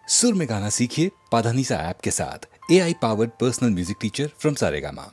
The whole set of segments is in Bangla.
सुर में गाना सीखिए पाधानीसा ऐप के साथ। AI powered personal music teacher from Saregama.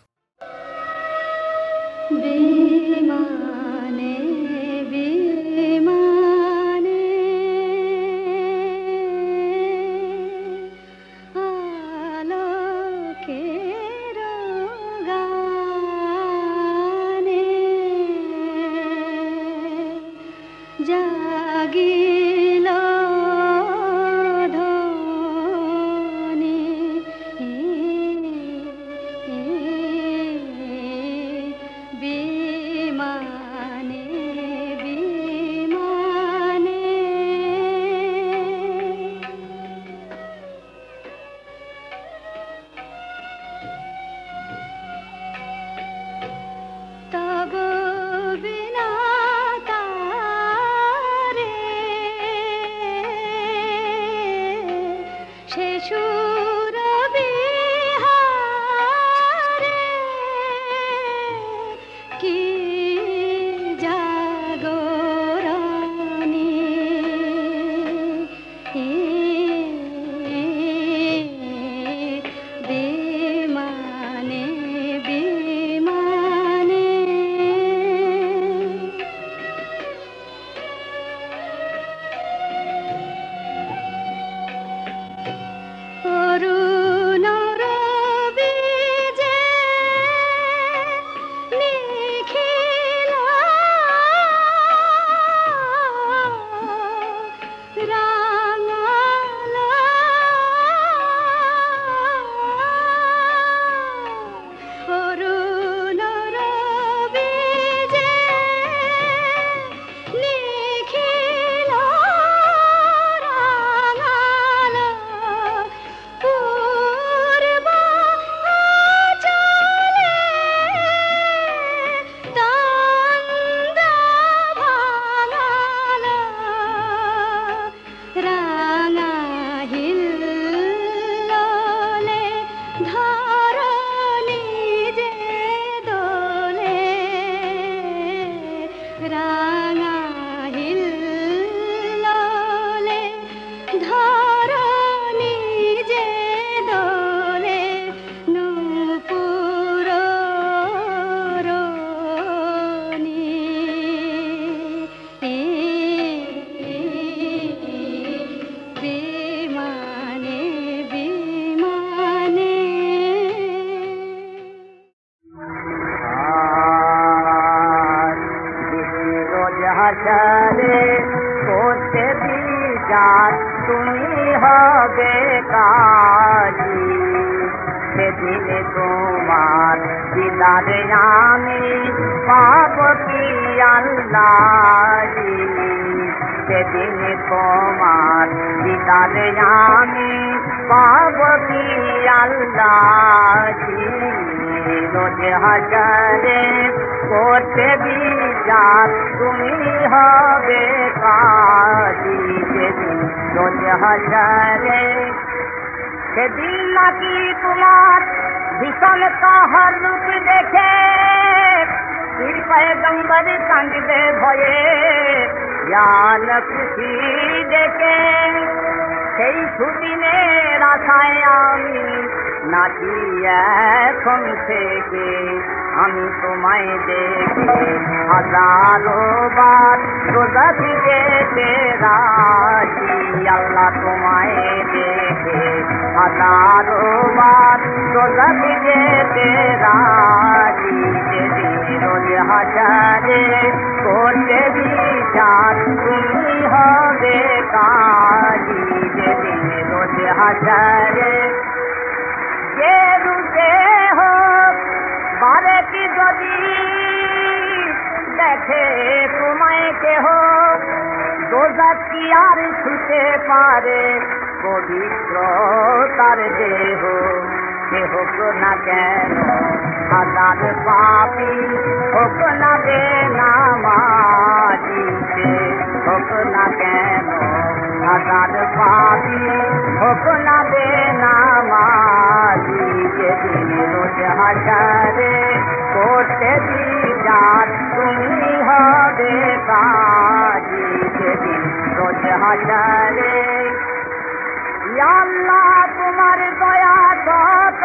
Allah তোমার দয়া কত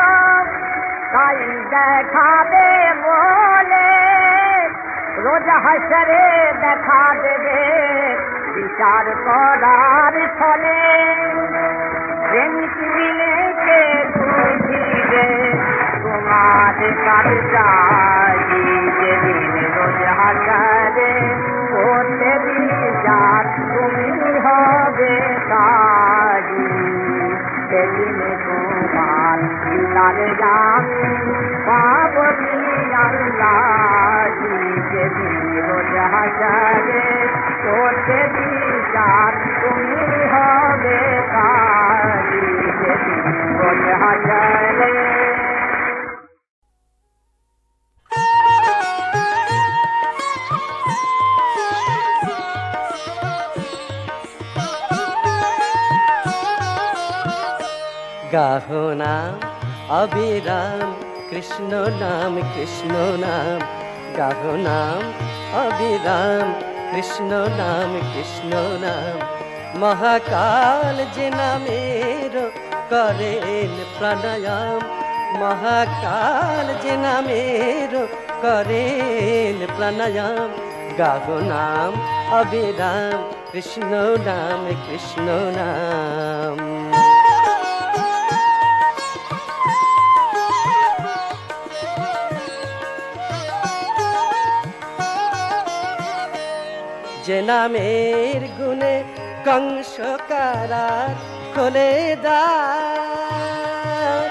তাই দেখাবে বলে রোজ হাসরে দেখা দেবে বিচার করার ফলে প্রেমিক মিলেকে বুঝিবে তোমার কাছে যাই যেদিন রোজ হাসরে করতে বিচার তুমি হবে কাজী সেদিন তোমার দিলারে জামি পাবনি আল্লাহ যেদিন রোজ হাসরে করতে বিচার তুমি হবে কাজী যেদিন রোজ হাসরে গাহো নাম অবিরাম কৃষ্ণ নাম গাহো নাম অবিরাম কৃষ্ণ নাম মহাকাল যে নামের করেন প্রাণায়াম মহাকাল যে নামের করেন প্রাণায়াম গাহো নাম অবিরাম কৃষ্ণ নাম যে নামের গুণে কংস কারার খোলে দ্বার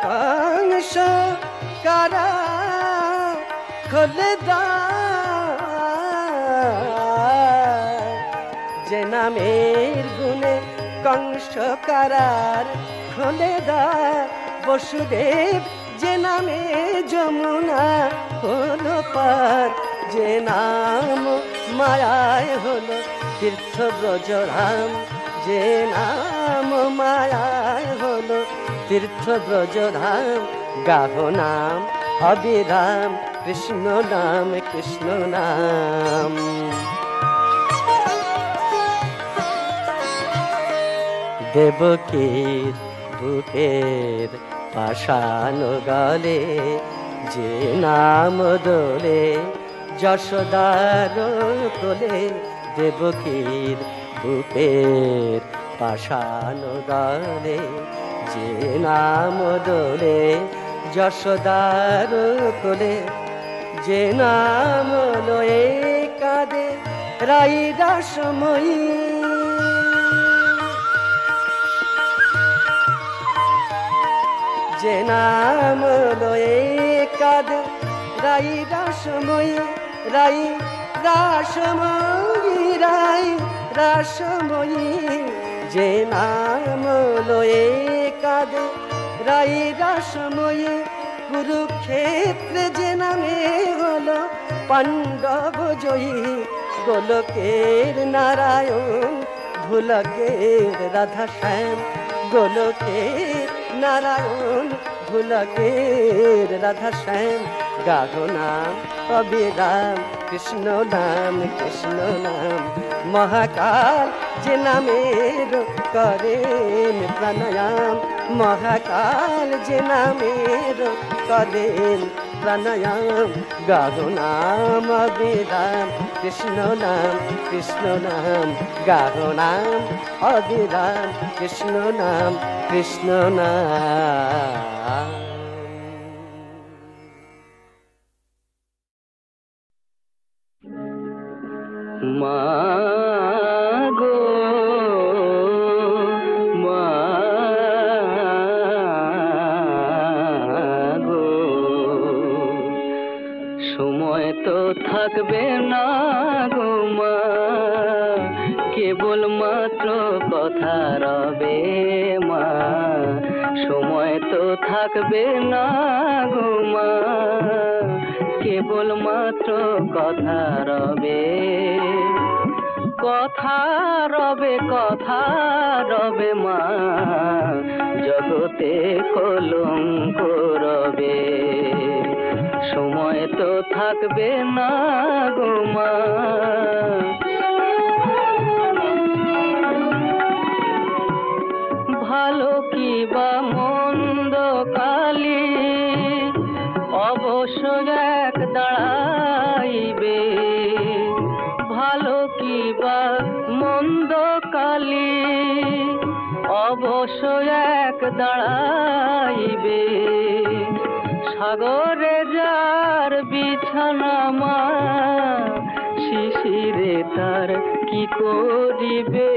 কংস কারার খোলে দ্বার যে নামের গুণে কংস কারার খোলে দ্বার বসুদেব যে নামে যমুনা হলো পার যে নাম মায়ায় হলো তীর্থ ব্রজধাম যে নাম মায়ায় হলো তীর্থ ব্রজধাম গাহো নাম অবিরাম কৃষ্ণ নাম দেবকীর বুকের পাষাণ গলে যে নাম দোলে যশোদার কোলে দেবকীর বুকের পাষাণ গলে যে নাম দোলে যশোদার কোলে যে নাম লয়ে কাঁদে রাই রাসময়ী যে নাম লয়ে কাঁদে রাই রাসময়ী রাই রাসময়ী যে নাম লয়ে কাঁদে রাই রাসময়ী কুরুক্ষেত্রে যে নামে হলো পাণ্ডব জয়ী গোলকের নারায়ণ ভুলকের রাধা শ্যাম গোলকের নারায়ণ ভুলকের রাধা শ্যাম গাহো নাম অবিরাম কৃষ্ণ নাম মহাকাল যে নামের করেন প্রাণায়াম মহাকাল যে নামের করেন প্রাণায়াম গাহো নাম অবিরাম কৃষ্ণ নাম গাহো নাম অবিরাম কৃষ্ণ নাম মাগো মাগো সময় তো থাকবে না গো মা কেবল মাত্র কথা রবে মা সময় তো থাকবে না গো মা কেবল মাত্র কথা রবে কথা রবে মা জগতে কলঙ্ক রবে সময় তো থাকবে না গো মা ভালো কি বা মন্দ কালি অবশ্য এক দাঁড়াইবে। ভালো কি বা মন্দ কালি অবশ্য এক দাঁড়াইবে। সাগরে যার বিছানা মা শিশিরে তার কি করিবে।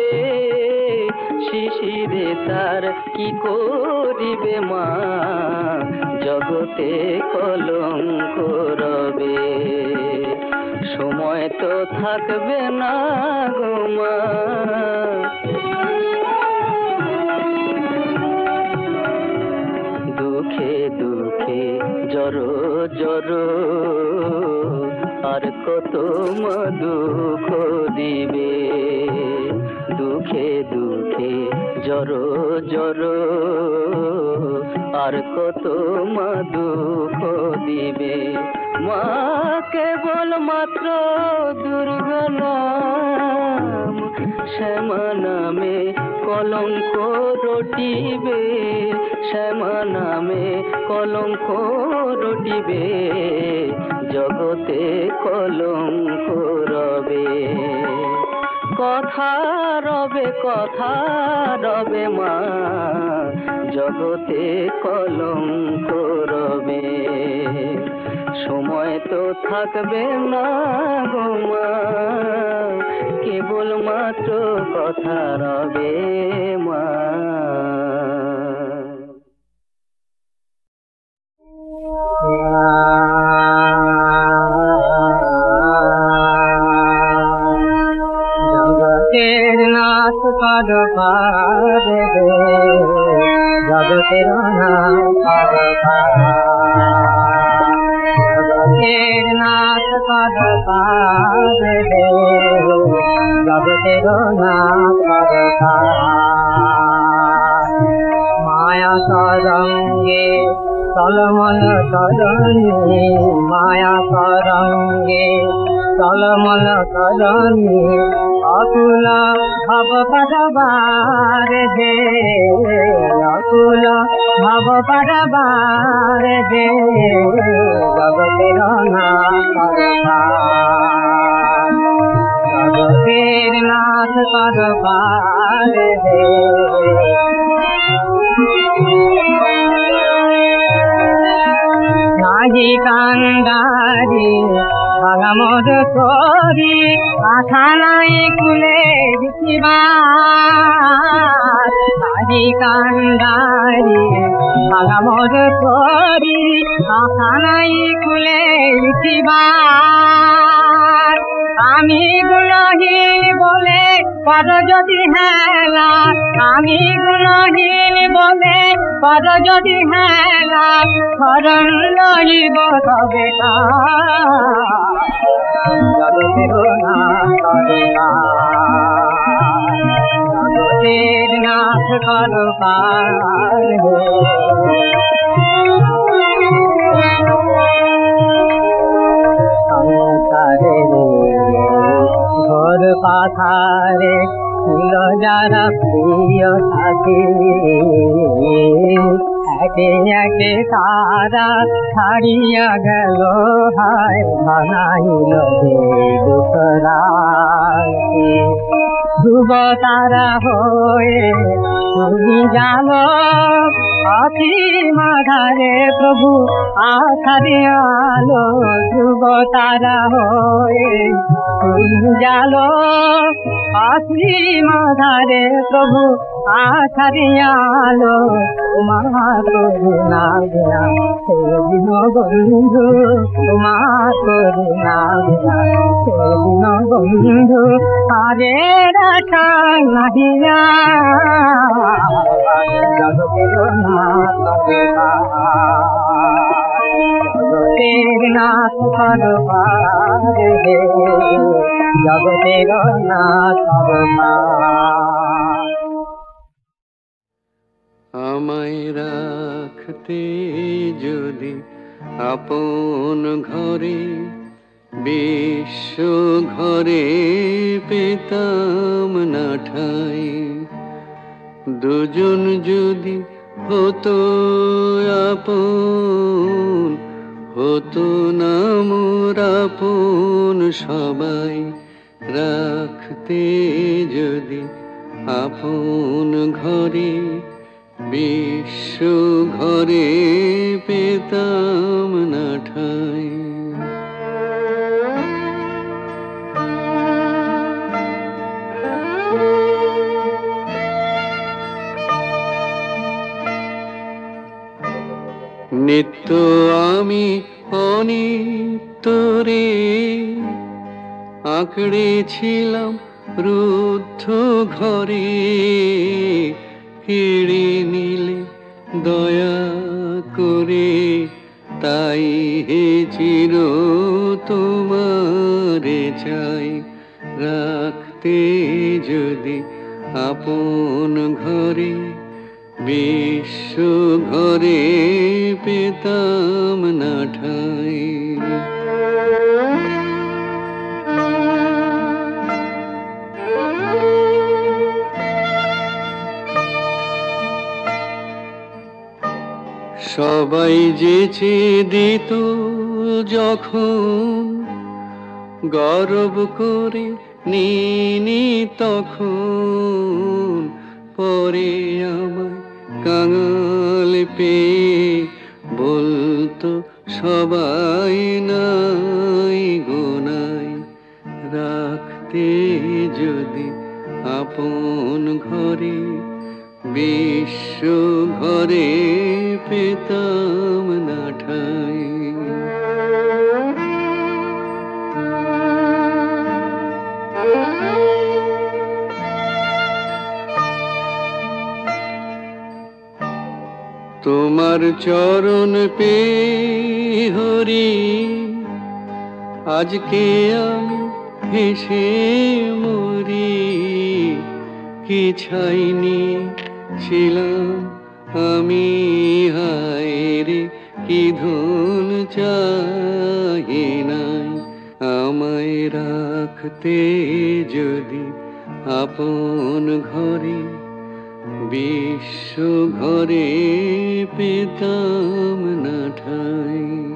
শিশিরে তার কি করিবে মা জগতে কলঙ্ক রবে। সময় তো থাকবে না গো মা। দুঃখে দুঃখে জড়ো জড়ো আর কত মা দুঃখ দিবে। দুঃখে দুঃখে জড়ো জড়ো আর কত মা দুঃখ দিবে। মা কেবল মাত্র দুর্গা নাম শ্যামা নামে কলঙ্ক রটিবে। শ্যামা নামে কলঙ্ক রটিবে জগতে কলঙ্ক রবে। কথা রবে মা জগতে কলঙ্ক রবে। সময় তো থাকবে না গো মা কেবল মাত্র কথা রবে মা। জগতের নাথ পদ পারে জগতের নাথ পদ জগতের নাথ পদ পারে জগতের নাথ পদ মায়া তরঙ্গে তলমল তরণী মায়া তরঙ্গে তলমল তরণী অকুল ভব পদবার দে অকুল ভব পদবার দে জগতের নাথ জগতের নাথ পদবার দে। নাহি কান্দারি ভাঙামদ করি আশা নাই কুলে দিবার। নাহি কান্দারি ভাঙামদ করি আশা নাই কুলে দিবার। আমি গুণহীন বলে পর যদি হেলা আমি গুণহীন বলে পর যদি হেলা শরণ লইব তবে জগতের জগতের নাথ করবার সংসারে ঘর পাথারে ছিল যারা প্রিয় সাথী একে একে তারা ছাড়িয়া গেল হায় বানাইল যে দুঃখ রাখি। ধ্রুব তারা হয়ে তুমি জানো অসীম ধারে প্রভু আশারে আলো। ধ্রুব তারা হয়ে তুমি জানো অসীম ধারে প্রভু আশারে আলো। তোমার করুণা বিনা সেদিন বন্ধু তোমার করুণা বিনা সেদিন বন্ধু আরে রাখা নাহিয়া জগতের নাথ জগতের নাথ করবার জগতের নাথ আমায় রাখতে যদি আপন ঘরে বিশ্ব ঘরে পেতাম না ঠাই। দুজন যদি হতো আপন, হতো না মোর আপন সবাই, রাখতে যদি আপন ঘরে, বিশ্ব ঘরে পেতাম না ঠাঁই। নিত্য আমি অনিত্যরে আঁকড়েছিলাম রুদ্ধ ঘরে, কেড়ে নিলে দয়া করে, তাই হে চির তোমারে চাই, রাখতে যদি আপন ঘরে, বিশ্ব ঘরে পেতাম না ঠাঁই। সবাই যেচে দিত যখন, গর্ব করে নিনি তখন, পরে আমায় কাঙাল পেয়ে বলতো সবাই নাই গোনাই, রাখতে যদি আপন ঘরে, বিশ্ব ঘরে পেতাম না ঠাঁই। তোমার চরণ পে হরি, আজকে আমি হেসে মরি, কি ছাইনি ছিলাম আমি, হায় রে কি ধন চাহি নাই, আমায় রাখতে যদি আপন ঘরে, বিশ্ব ঘরে পেতাম না ঠাঁই।